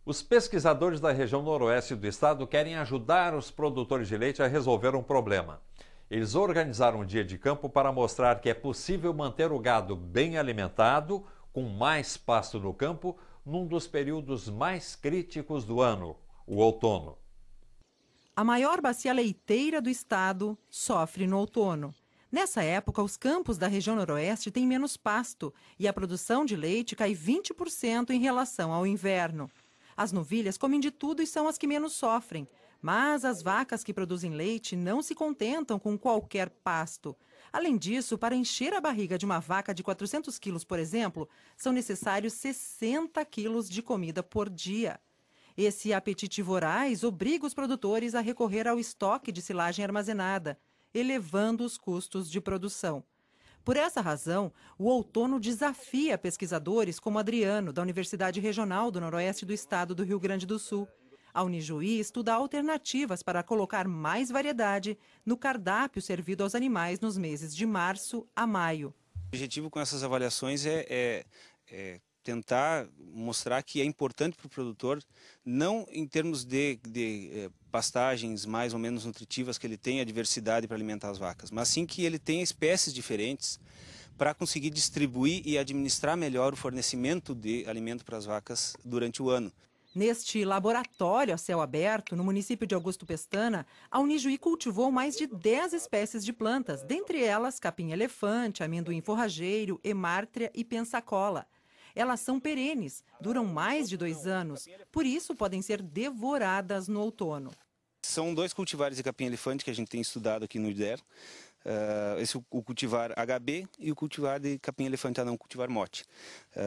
Os pesquisadores da região noroeste do estado querem ajudar os produtores de leite a resolver um problema. Eles organizaram um dia de campo para mostrar que é possível manter o gado bem alimentado, com mais pasto no campo, num dos períodos mais críticos do ano, o outono. A maior bacia leiteira do estado sofre no outono. Nessa época, os campos da região noroeste têm menos pasto e a produção de leite cai 20% em relação ao inverno. As novilhas comem de tudo e são as que menos sofrem, mas as vacas que produzem leite não se contentam com qualquer pasto. Além disso, para encher a barriga de uma vaca de 400 quilos, por exemplo, são necessários 60 quilos de comida por dia. Esse apetite voraz obriga os produtores a recorrer ao estoque de silagem armazenada, elevando os custos de produção. Por essa razão, o outono desafia pesquisadores como Adriano, da Universidade Regional do Noroeste do Estado do Rio Grande do Sul. A Unijuí estuda alternativas para colocar mais variedade no cardápio servido aos animais nos meses de março a maio. O objetivo com essas avaliações é tentar mostrar que é importante para o produtor, não em termos de pastagens mais ou menos nutritivas, que ele tenha diversidade para alimentar as vacas, mas sim que ele tenha espécies diferentes para conseguir distribuir e administrar melhor o fornecimento de alimento para as vacas durante o ano. Neste laboratório a céu aberto, no município de Augusto Pestana, a Unijuí cultivou mais de 10 espécies de plantas, dentre elas capim-elefante, amendoim forrageiro, hemártria e pensacola. Elas são perenes, duram mais de 2 anos, por isso podem ser devoradas no outono. São dois cultivares de capim-elefante que a gente tem estudado aqui no IDER. O cultivar HB e o cultivar de capim-elefante anão, cultivar mote.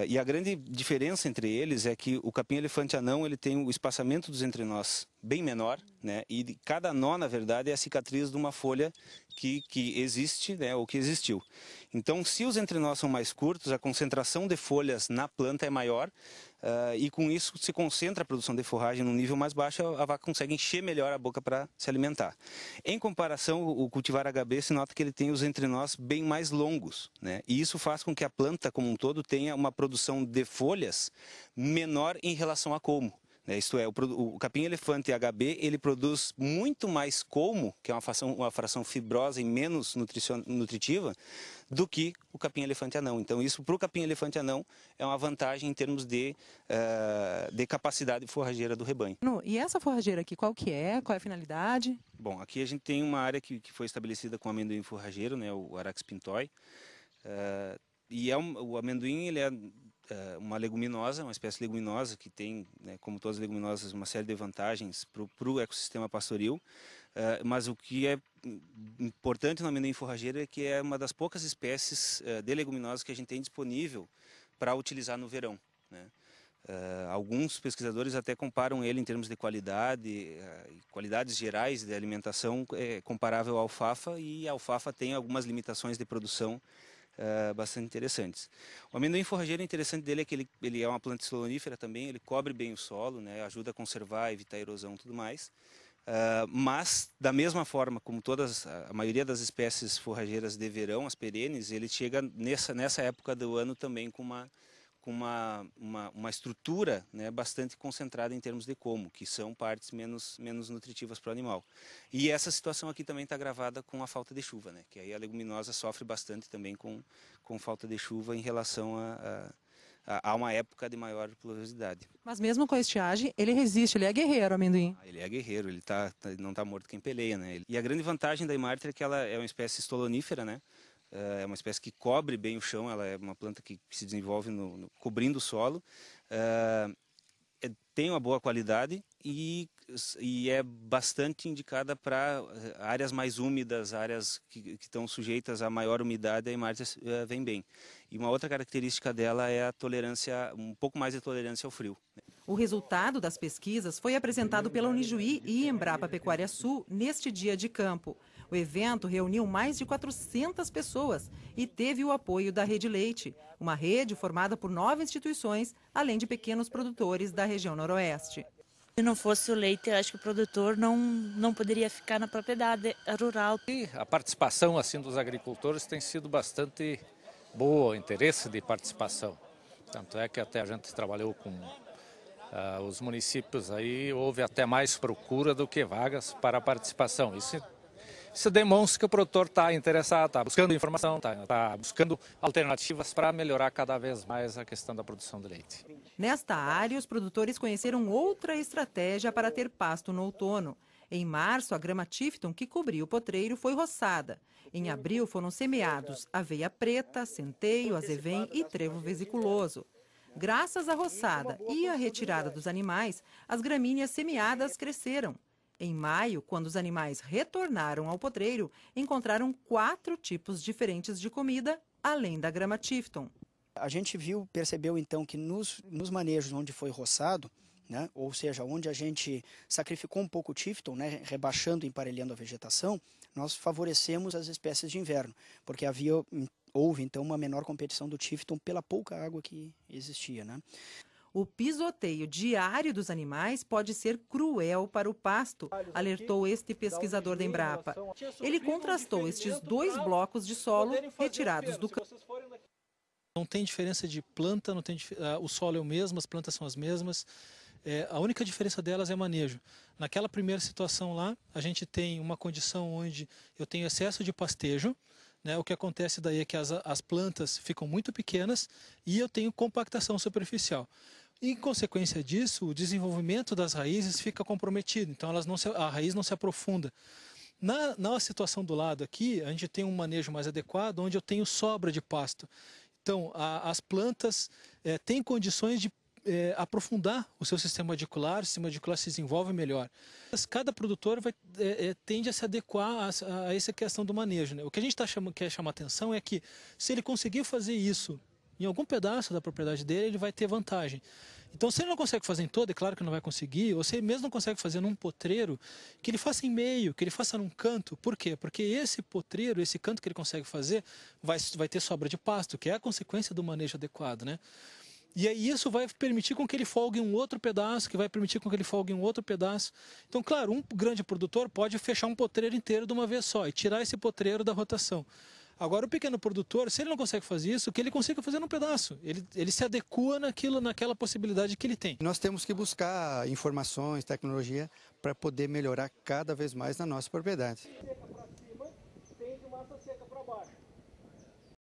E a grande diferença entre eles é que o capim-elefante anão ele tem o espaçamento dos entrenós bem menor, né? E cada nó, na verdade, é a cicatriz de uma folha que existe, né? Ou que existiu. Então, se os entrenós são mais curtos, a concentração de folhas na planta é maior e com isso se concentra a produção de forragem num nível mais baixo, a vaca consegue encher melhor a boca para se alimentar. Em comparação, o cultivar HB se nota que ele tem os entrenós bem mais longos, né? E isso faz com que a planta como um todo tenha uma produção de folhas menor em relação a colmo. Isto é, o capim-elefante HB ele produz muito mais colmo, que é uma fração fibrosa e menos nutritiva, do que o capim-elefante anão. Então isso para o capim-elefante anão é uma vantagem em termos de capacidade forrageira do rebanho. E essa forrageira aqui, qual que é? Qual é a finalidade? Bom, aqui a gente tem uma área que foi estabelecida com amendoim forrageiro, né, o Arax pintoi. O amendoim ele é uma leguminosa, uma espécie leguminosa que tem, né, como todas as leguminosas, uma série de vantagens para o ecossistema pastoril, mas o que é importante no amendoim forrageiro é que é uma das poucas espécies de leguminosas que a gente tem disponível para utilizar no verão, né? Alguns pesquisadores até comparam ele em termos de qualidade, qualidades gerais de alimentação comparável à alfafa, e a alfafa tem algumas limitações de produção bastante interessantes. O amendoim forrageiro, interessante dele é que ele é uma planta solonífera também, ele cobre bem o solo, né, ajuda a conservar, evitar erosão e tudo mais. Mas, da mesma forma como a maioria das espécies forrageiras de verão, as perenes, ele chega nessa época do ano também com uma estrutura, né, bastante concentrada em termos de colmo, que são partes menos nutritivas para o animal. E essa situação aqui também está agravada com a falta de chuva, né, que aí a leguminosa sofre bastante também com falta de chuva em relação a uma época de maior pluviosidade. Mas mesmo com a estiagem, ele resiste, ele é guerreiro, o amendoim. Ele é guerreiro, ele não está morto quem peleia, né. E a grande vantagem da hemártria é que ela é uma espécie estolonífera, né. É uma espécie que cobre bem o chão, ela é uma planta que se desenvolve cobrindo o solo, tem uma boa qualidade e é bastante indicada para áreas mais úmidas, áreas que estão sujeitas a maior umidade, a hemártria vem bem. E uma outra característica dela é a tolerância, um pouco mais de tolerância ao frio. O resultado das pesquisas foi apresentado pela Unijuí e Embrapa Pecuária Sul neste dia de campo. O evento reuniu mais de 400 pessoas e teve o apoio da Rede Leite, uma rede formada por 9 instituições, além de pequenos produtores da região noroeste. Se não fosse o leite, eu acho que o produtor não poderia ficar na propriedade rural. E a participação assim dos agricultores tem sido bastante boa, o interesse de participação. Tanto é que até a gente trabalhou com Os municípios aí houve até mais procura do que vagas para a participação. Isso demonstra que o produtor está interessado, está buscando informação, está buscando alternativas para melhorar cada vez mais a questão da produção de leite. Nesta área, os produtores conheceram outra estratégia para ter pasto no outono. Em março, a grama Tifton, que cobriu o potreiro, foi roçada. Em abril, foram semeados aveia preta, centeio, azevém e trevo vesiculoso. Graças à roçada e à retirada dos animais, as gramíneas semeadas cresceram. Em maio, quando os animais retornaram ao potreiro, encontraram 4 tipos diferentes de comida, além da grama Tifton. A gente percebeu então que nos manejos onde foi roçado, né, ou seja, onde a gente sacrificou um pouco o Tifton, né, rebaixando e emparelhando a vegetação, nós favorecemos as espécies de inverno, porque houve então uma menor competição do Tifton pela pouca água que existia, né? O pisoteio diário dos animais pode ser cruel para o pasto, alertou este pesquisador da Embrapa. Ele contrastou estes 2 blocos de solo retirados do campo. Não tem diferença de planta, o solo é o mesmo, as plantas são as mesmas. A única diferença delas é manejo. Naquela primeira situação lá, a gente tem uma condição onde eu tenho excesso de pastejo, né? O que acontece daí é que as plantas ficam muito pequenas e eu tenho compactação superficial. Em consequência disso, o desenvolvimento das raízes fica comprometido, então a raiz não se aprofunda. Na situação do lado aqui, a gente tem um manejo mais adequado, onde eu tenho sobra de pasto. Então, as plantas têm condições de aprofundar o seu sistema radicular, o sistema radicular se desenvolve melhor. Cada produtor tende a se adequar a essa questão do manejo, né? O que a gente quer chamar atenção é que, se ele conseguir fazer isso em algum pedaço da propriedade dele, ele vai ter vantagem. Então, se ele não consegue fazer em todo, é claro que não vai conseguir, ou se ele mesmo não consegue fazer num potreiro, que ele faça em meio, que ele faça num canto. Por quê? Porque esse potreiro, esse canto que ele consegue fazer, vai ter sobra de pasto, que é a consequência do manejo adequado, né? E aí isso vai permitir com que ele folgue um outro pedaço, que vai permitir com que ele folgue um outro pedaço. Então, claro, um grande produtor pode fechar um potreiro inteiro de uma vez só e tirar esse potreiro da rotação. Agora, o pequeno produtor, se ele não consegue fazer isso, que ele consiga fazer num pedaço. Ele se adequa naquela possibilidade que ele tem. Nós temos que buscar informações, tecnologia, para poder melhorar cada vez mais na nossa propriedade. Seca para cima, tende massa seca para baixo.